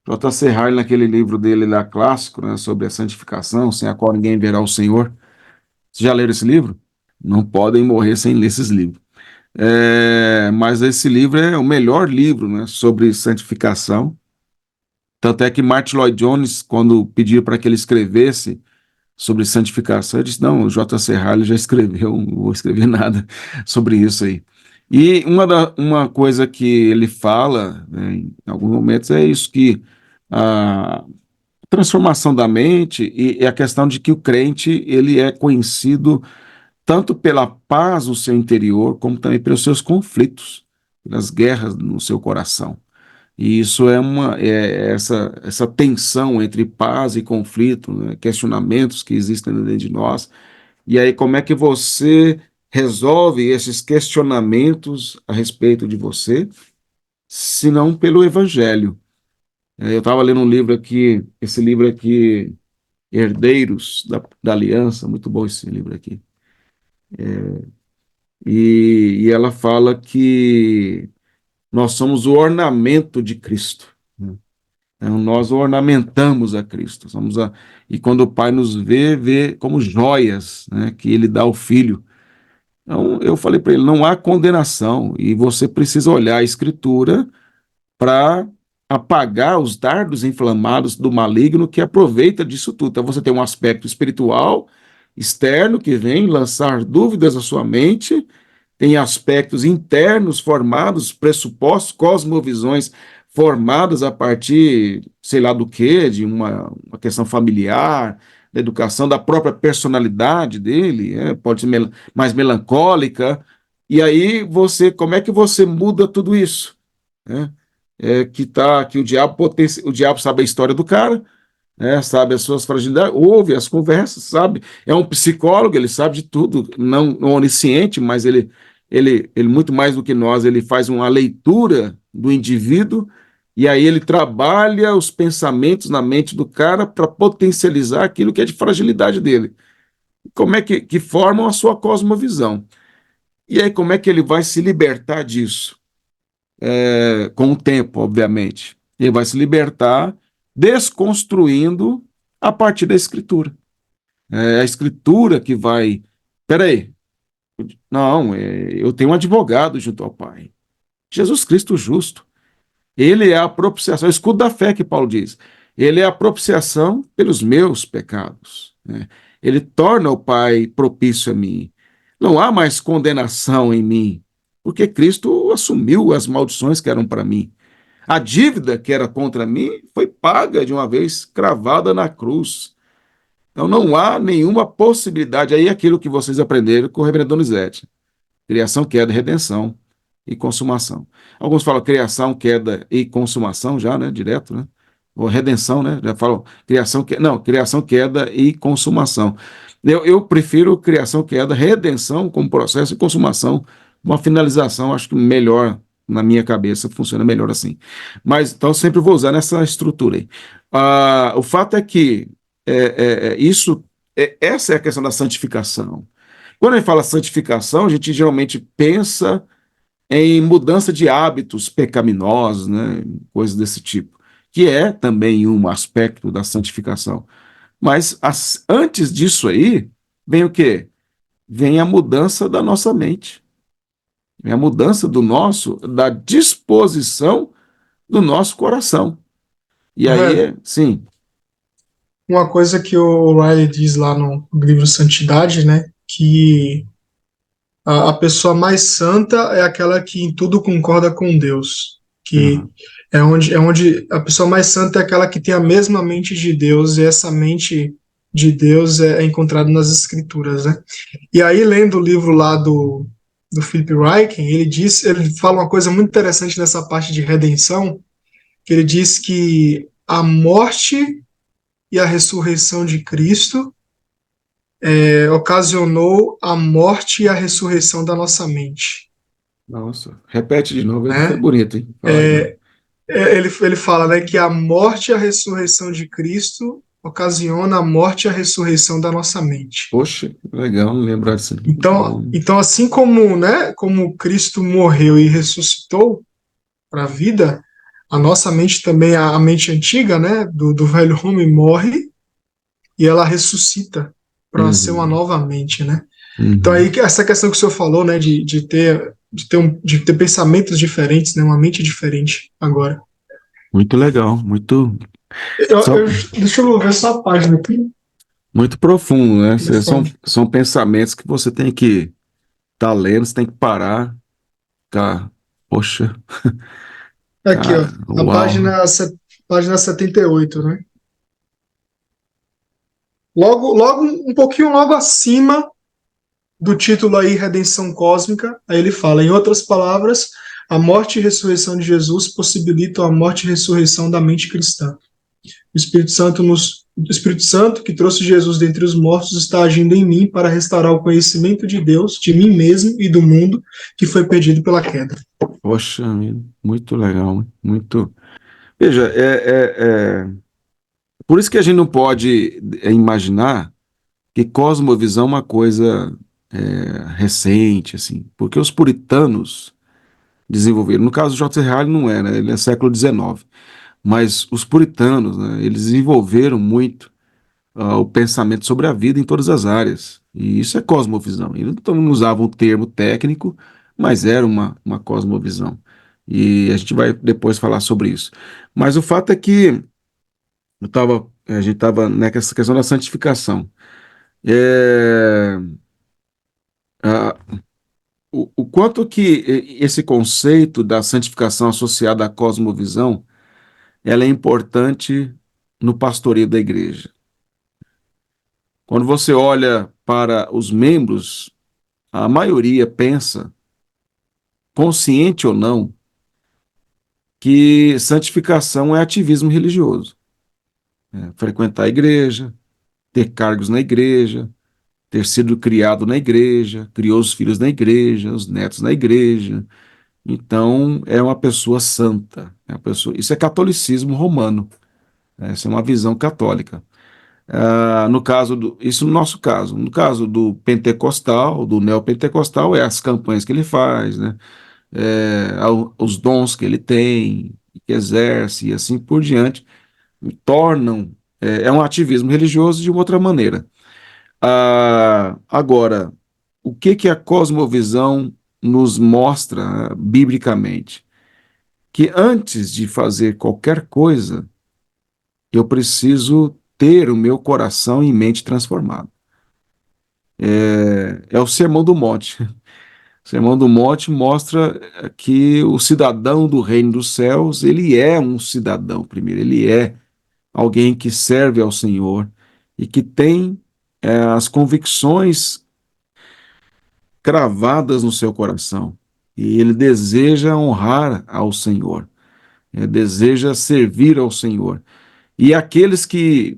J.C. Harley, naquele livro dele lá clássico, né, sobre a santificação, sem a qual ninguém verá o Senhor. Vocês já leram esse livro? Não podem morrer sem ler esses livros. Mas esse livro é o melhor livro, né, sobre santificação. Tanto é que Martin Lloyd Jones, quando pediu para que ele escrevesse sobre santificação, ele disse: Não, o J.C. Harley já escreveu, não vou escrever nada sobre isso aí. E uma coisa que ele fala, né, em alguns momentos, é isso, que a transformação da mente e a questão de que o crente ele é conhecido tanto pela paz no seu interior, como também pelos seus conflitos, pelas guerras no seu coração. E isso essa tensão entre paz e conflito, né, questionamentos que existem dentro de nós. E aí, como é que você resolve esses questionamentos a respeito de você, se não pelo Evangelho? Eu estava lendo um livro aqui, esse livro aqui, Herdeiros da Aliança, muito bom esse livro aqui. E ela fala que nós somos o ornamento de Cristo, né? Então, nós ornamentamos a Cristo. E quando o Pai nos vê como joias, né, que Ele dá ao Filho. Então, eu falei para ele: não há condenação, e você precisa olhar a Escritura para apagar os dardos inflamados do maligno que aproveita disso tudo. Então, você tem um aspecto espiritual externo que vem lançar dúvidas à sua mente, tem aspectos internos formados, pressupostos, cosmovisões formadas a partir, sei lá do que, de uma questão familiar, da educação, da própria personalidade dele, pode ser mais melancólica. E aí como é que você muda tudo isso? Né? Que o diabo sabe a história do cara, né, sabe as suas fragilidades, ouve as conversas, sabe? É um psicólogo, ele sabe de tudo, não onisciente, mas ele muito mais do que nós, ele faz uma leitura do indivíduo e aí ele trabalha os pensamentos na mente do cara para potencializar aquilo que é de fragilidade dele. Como é que formam a sua cosmovisão? E aí como é que ele vai se libertar disso? Com o tempo, obviamente. Ele vai se libertar desconstruindo a partir da escritura. É a escritura que vai. Peraí, não, eu tenho um advogado junto ao Pai. Jesus Cristo justo. Ele é a propiciação, é o escudo da fé que Paulo diz. Ele é a propiciação pelos meus pecados, né? Ele torna o Pai propício a mim. Não há mais condenação em mim, porque Cristo assumiu as maldições que eram para mim. A dívida que era contra mim foi paga de uma vez, cravada na cruz. Então não há nenhuma possibilidade. Aí aquilo que vocês aprenderam com o reverendo Donizete: criação, queda, redenção e consumação. Alguns falam criação, queda e consumação já, né? Direto, né? Ou redenção, né? Já falam criação, queda e consumação. Eu prefiro criação, queda, redenção como processo e consumação, uma finalização, acho que melhor na minha cabeça, funciona melhor assim. Mas então sempre vou usar nessa estrutura aí. O fato é que essa é a questão da santificação. Quando a gente fala santificação, a gente geralmente pensa em mudança de hábitos pecaminosos, né, coisas desse tipo, que é também um aspecto da santificação. Mas antes disso aí, vem o quê? Vem a mudança da nossa mente, vem a mudança da disposição do nosso coração. E Velho, aí, sim, uma coisa que o Riley diz lá no livro Santidade, né, que a pessoa mais santa é aquela que em tudo concorda com Deus, que uhum, é onde a pessoa mais santa é aquela que tem a mesma mente de Deus, e essa mente de Deus é encontrada nas Escrituras, né? E aí, lendo o livro lá do Philip Ryken, ele fala uma coisa muito interessante nessa parte de redenção, que ele diz que a morte e a ressurreição de Cristo ocasionou a morte e a ressurreição da nossa mente, nossa, repete de novo, foi né? bonito, hein? Fala aí de novo. Ele fala, né, que a morte e a ressurreição de Cristo ocasiona a morte e a ressurreição da nossa mente. Poxa, legal lembrar disso. Bom. Então assim como, né, como Cristo morreu e ressuscitou para a vida, a nossa mente também, a mente antiga, né, do velho homem morre e ela ressuscita para ser uma Uhum, nova mente, né? Então uhum. aí essa questão que o senhor falou, né, de ter pensamentos diferentes, né, uma mente diferente agora. Muito legal, muito, só, Deixa eu ver só a página aqui. muito profundo, né? São, Telefone. são pensamentos que você tem que estar lendo, você tem que parar, ficar, poxa, Aqui, ó, cara, a uau. página 78, né? Logo, um pouquinho logo acima do título aí, Redenção Cósmica, aí ele fala, em outras palavras, a morte e ressurreição de Jesus possibilitam a morte e ressurreição da mente cristã. O Espírito Santo, que trouxe Jesus dentre os mortos, está agindo em mim para restaurar o conhecimento de Deus, de mim mesmo e do mundo que foi perdido pela queda. Poxa, muito legal, muito. Veja, por isso que a gente não pode imaginar que cosmovisão é uma coisa recente, assim, porque os puritanos desenvolveram. No caso do J.C. Ryle não é, né? Ele é século XIX, mas os puritanos, né, eles desenvolveram muito o pensamento sobre a vida em todas as áreas. E isso é cosmovisão. Eles não usavam o termo técnico, mas era uma cosmovisão. E a gente vai depois falar sobre isso. Mas o fato é que a gente estava nessa questão da santificação. É, a- o quanto que esse conceito da santificação associada à cosmovisão, ela é importante no pastoreio da igreja. Quando você olha para os membros, a maioria pensa, consciente ou não, que santificação é ativismo religioso. Frequentar a igreja, ter cargos na igreja, ter sido criado na igreja, criou os filhos na igreja, os netos na igreja. Então, é uma pessoa santa. Isso é catolicismo romano. Né? Essa é uma visão católica. Isso no nosso caso. No caso do pentecostal, do neopentecostal, é as campanhas que ele faz, né? Os dons que ele tem, que exerce e assim por diante, tornam. É um ativismo religioso de uma outra maneira. Agora, o que que a cosmovisão nos mostra biblicamente? Que antes de fazer qualquer coisa, eu preciso ter o meu coração e mente transformado. É o Sermão do Monte. O Sermão do Monte mostra que o cidadão do reino dos céus, ele é um cidadão, primeiro, ele é alguém que serve ao Senhor e que tem as convicções cravadas no seu coração. E ele deseja honrar ao Senhor, deseja servir ao Senhor. E aqueles que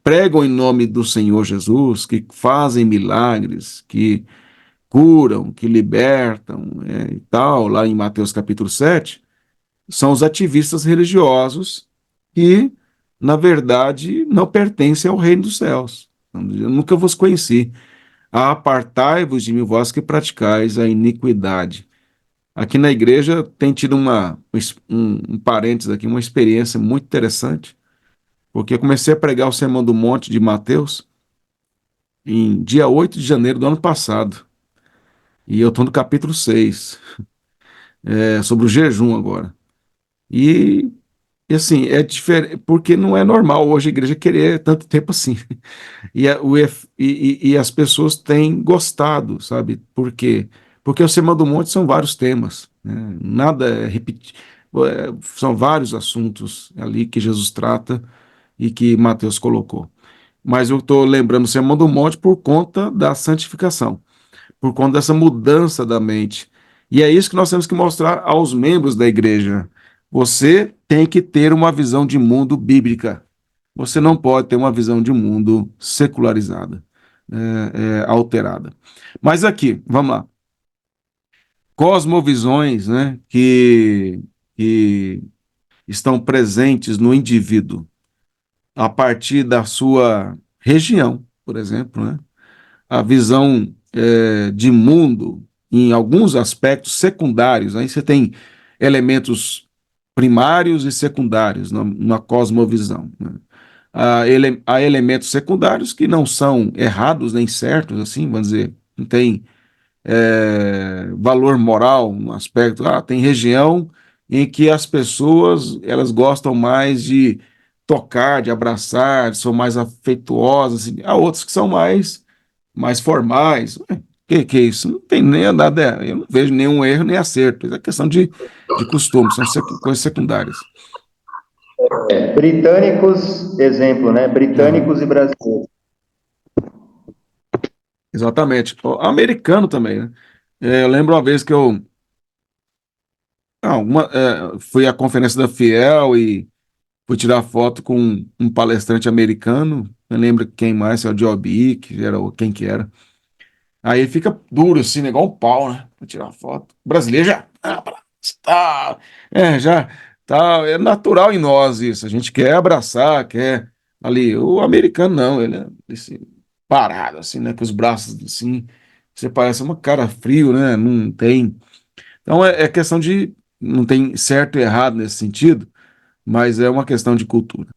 pregam em nome do Senhor Jesus, que fazem milagres, que curam, que libertam e tal, lá em Mateus capítulo 7, são os ativistas religiosos que, na verdade, não pertencem ao reino dos céus. Eu nunca vos conheci. Apartai-vos de mim, vós que praticais a iniquidade. Aqui na igreja tem tido um parênteses aqui, uma experiência muito interessante, porque eu comecei a pregar o Sermão do Monte de Mateus em dia 8 de janeiro do ano passado. E eu estou no capítulo 6, sobre o jejum agora. E, e assim, é diferente, porque não é normal hoje a igreja querer tanto tempo assim. E as pessoas têm gostado, sabe? Por quê? Porque o Sermão do Monte são vários temas, né? Nada é repetir. São vários assuntos ali que Jesus trata e que Mateus colocou. Mas eu estou lembrando o Sermão do Monte por conta da santificação, por conta dessa mudança da mente. E é isso que nós temos que mostrar aos membros da igreja. Você tem que ter uma visão de mundo bíblica. Você não pode ter uma visão de mundo secularizada, alterada. Mas aqui, vamos lá. Cosmovisões, né, que estão presentes no indivíduo a partir da sua região, por exemplo, né? A visão de mundo em alguns aspectos secundários. Aí você tem elementos primários e secundários numa cosmovisão, né? Há elementos secundários que não são errados nem certos, assim, vamos dizer, não tem valor moral no aspecto. Tem região em que as pessoas elas gostam mais de tocar, de abraçar, são mais afetuosas, assim. Há outros que são mais formais. Que é isso? Não tem nem nada, eu não vejo nenhum erro nem acerto. É questão de costume, são coisas secundárias. Britânicos, exemplo, né? Aham. Britânicos e brasileiros. Exatamente. O americano também, né? Eu lembro uma vez que eu fui à conferência da Fiel e fui tirar foto com um palestrante americano. Eu lembro quem mais, se é o Joby, que era quem que era. Aí fica duro assim, né, igual um pau, né? Pra tirar foto. O brasileiro já. Tá, já. Tá, é natural em nós isso. A gente quer abraçar, quer ali. O americano não, ele é assim, parado, assim, né? Com os braços assim. Você parece uma cara frio, né? Não tem. Então é questão de. Não tem certo e errado nesse sentido, mas é uma questão de cultura.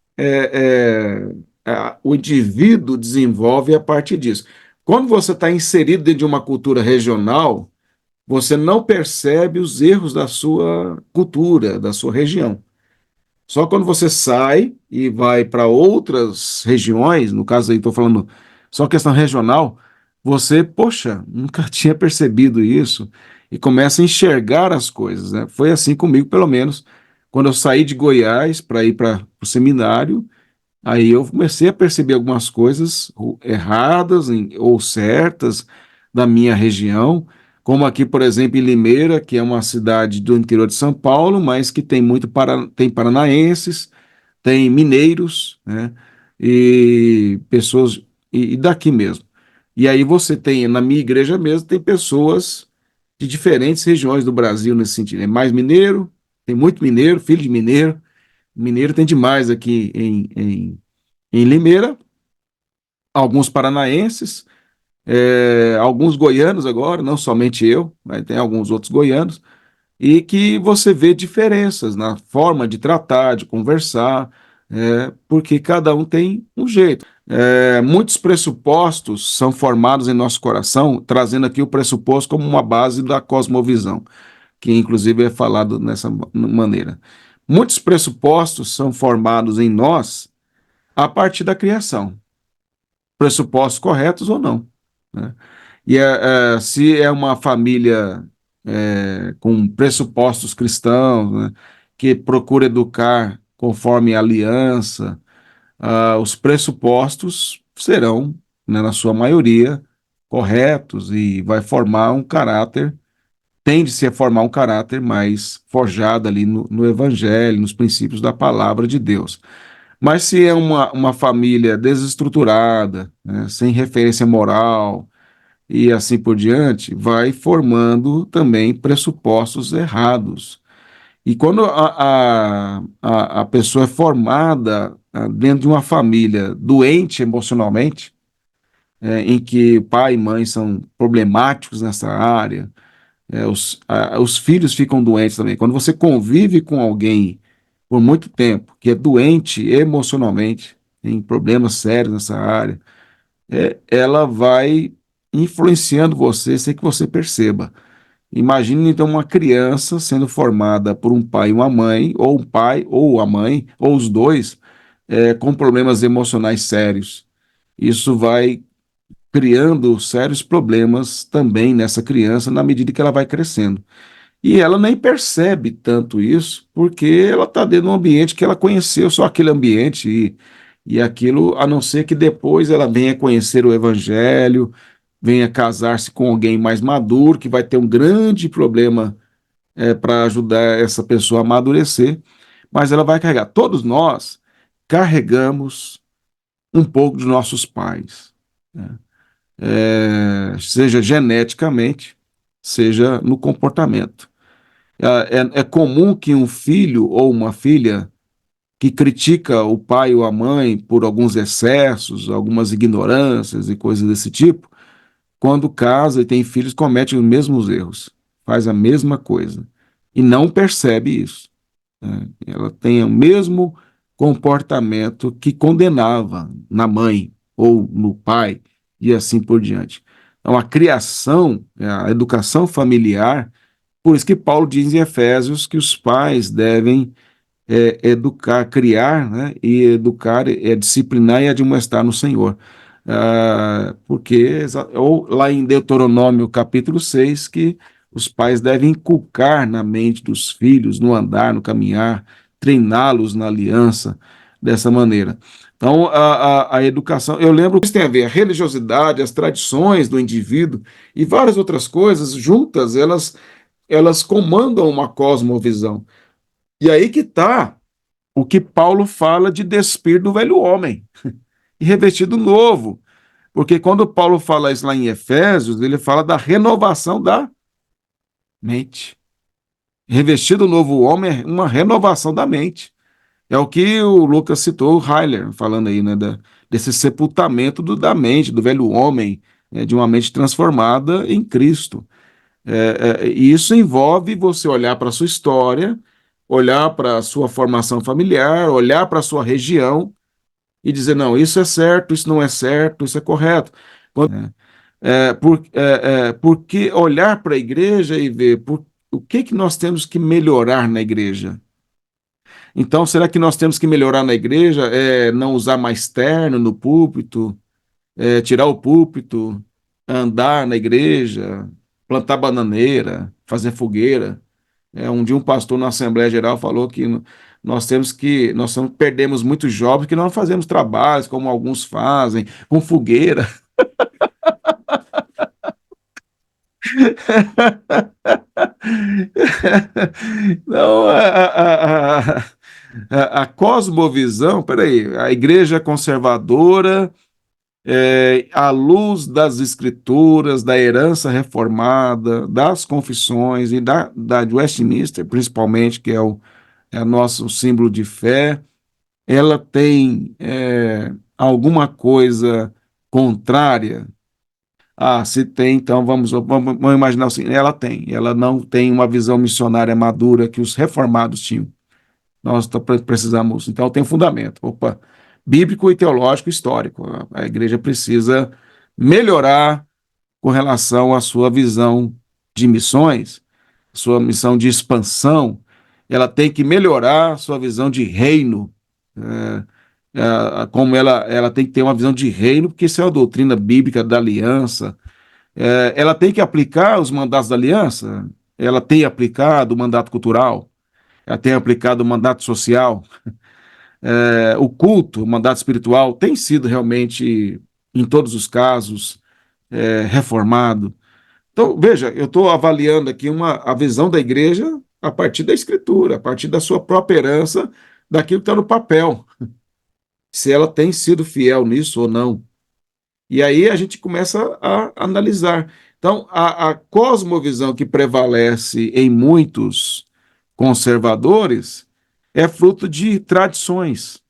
O indivíduo desenvolve a partir disso. Quando você está inserido dentro de uma cultura regional, você não percebe os erros da sua cultura, da sua região. Só quando você sai e vai para outras regiões, no caso aí estou falando só questão regional, você, poxa, nunca tinha percebido isso e começa a enxergar as coisas, né? Foi assim comigo, pelo menos, quando eu saí de Goiás para ir para o seminário. Aí eu comecei a perceber algumas coisas erradas ou certas da minha região, como aqui, por exemplo, em Limeira, que é uma cidade do interior de São Paulo, mas que tem tem paranaenses, tem mineiros, né? E pessoas e daqui mesmo. E aí você tem, na minha igreja mesmo, tem pessoas de diferentes regiões do Brasil nesse sentido. É mais mineiro, tem muito mineiro, filho de mineiro. Mineiro tem demais aqui em Limeira, alguns paranaenses, alguns goianos agora, não somente eu, mas tem alguns outros goianos, e que você vê diferenças na forma de tratar, de conversar, porque cada um tem um jeito. Muitos pressupostos são formados em nosso coração, trazendo aqui o pressuposto como uma base da cosmovisão, que inclusive é falado dessa maneira. Muitos pressupostos são formados em nós a partir da criação, pressupostos corretos ou não, né? E se é uma família com pressupostos cristãos, né, que procura educar conforme a aliança, os pressupostos serão, né, na sua maioria, corretos e vai formar um caráter, tende-se a formar um caráter mais forjado ali no Evangelho, nos princípios da palavra de Deus. Mas se é uma família desestruturada, né, sem referência moral e assim por diante, vai formando também pressupostos errados. E quando a pessoa é formada dentro de uma família doente emocionalmente, em que pai e mãe são problemáticos nessa área, os filhos ficam doentes também. Quando você convive com alguém por muito tempo que é doente emocionalmente, tem problemas sérios nessa área, ela vai influenciando você sem que você perceba. Imagine então uma criança sendo formada por um pai e uma mãe, ou um pai ou a mãe, ou os dois, com problemas emocionais sérios. Isso vai criando sérios problemas também nessa criança na medida que ela vai crescendo. E ela nem percebe tanto isso, porque ela está dentro de um ambiente que ela conheceu só aquele ambiente, e aquilo, a não ser que depois ela venha conhecer o Evangelho, venha casar-se com alguém mais maduro, que vai ter um grande problema para ajudar essa pessoa a amadurecer, mas ela vai carregar. Todos nós carregamos um pouco dos nossos pais, né? Seja geneticamente, seja no comportamento. É comum que um filho ou uma filha que critica o pai ou a mãe por alguns excessos, algumas ignorâncias e coisas desse tipo, quando casa e tem filhos, comete os mesmos erros, faz a mesma coisa e não percebe isso. né? Ela tem o mesmo comportamento que condenava na mãe ou no pai e assim por diante. Então, a criação, a educação familiar, por isso que Paulo diz em Efésios que os pais devem educar, criar, né, e educar, disciplinar e admoestar no Senhor. Porque, ou lá em Deuteronômio capítulo 6 que os pais devem inculcar na mente dos filhos, no andar, no caminhar, treiná-los na aliança, dessa maneira. Então, a educação, eu lembro que isso tem a ver, a religiosidade, as tradições do indivíduo e várias outras coisas juntas, elas comandam uma cosmovisão. E aí que está o que Paulo fala de despir do velho homem e revestir do novo. Porque quando Paulo fala isso lá em Efésios, ele fala da renovação da mente. Revestir do novo homem é uma renovação da mente. É o que o Lucas citou, o Heiler, falando aí, né, desse sepultamento da mente, do velho homem, né, de uma mente transformada em Cristo. E isso envolve você olhar para a sua história, olhar para a sua formação familiar, olhar para a sua região e dizer, não, isso é certo, isso não é certo, isso é correto. Porque olhar para a igreja e ver o que nós temos que melhorar na igreja. Então, será que nós temos que melhorar na igreja? Não usar mais terno no púlpito, tirar o púlpito, andar na igreja, plantar bananeira, fazer fogueira. Um dia um pastor na Assembleia Geral falou que nós perdemos muitos jovens que não fazemos trabalhos como alguns fazem, com fogueira. Não, a cosmovisão, peraí, a igreja conservadora, à luz das escrituras, da herança reformada, das confissões e da de Westminster, principalmente, que é o nosso símbolo de fé, ela tem alguma coisa contrária? Se tem, então vamos imaginar assim, ela não tem uma visão missionária madura que os reformados tinham. Nós precisamos, então tem um fundamento, bíblico e teológico histórico. A igreja precisa melhorar com relação à sua visão de missões, sua missão de expansão, ela tem que melhorar sua visão de reino, como ela tem que ter uma visão de reino, porque isso é a doutrina bíblica da aliança. Ela tem que aplicar os mandatos da aliança, ela tem aplicado o mandato cultural, ela tem aplicado o mandato social, o culto, o mandato espiritual, tem sido realmente, em todos os casos, reformado. Então, veja, eu estou avaliando aqui a visão da igreja a partir da escritura, a partir da sua própria herança, daquilo que está no papel, se ela tem sido fiel nisso ou não. E aí a gente começa a analisar. Então, a cosmovisão que prevalece em muitos conservadores é fruto de tradições.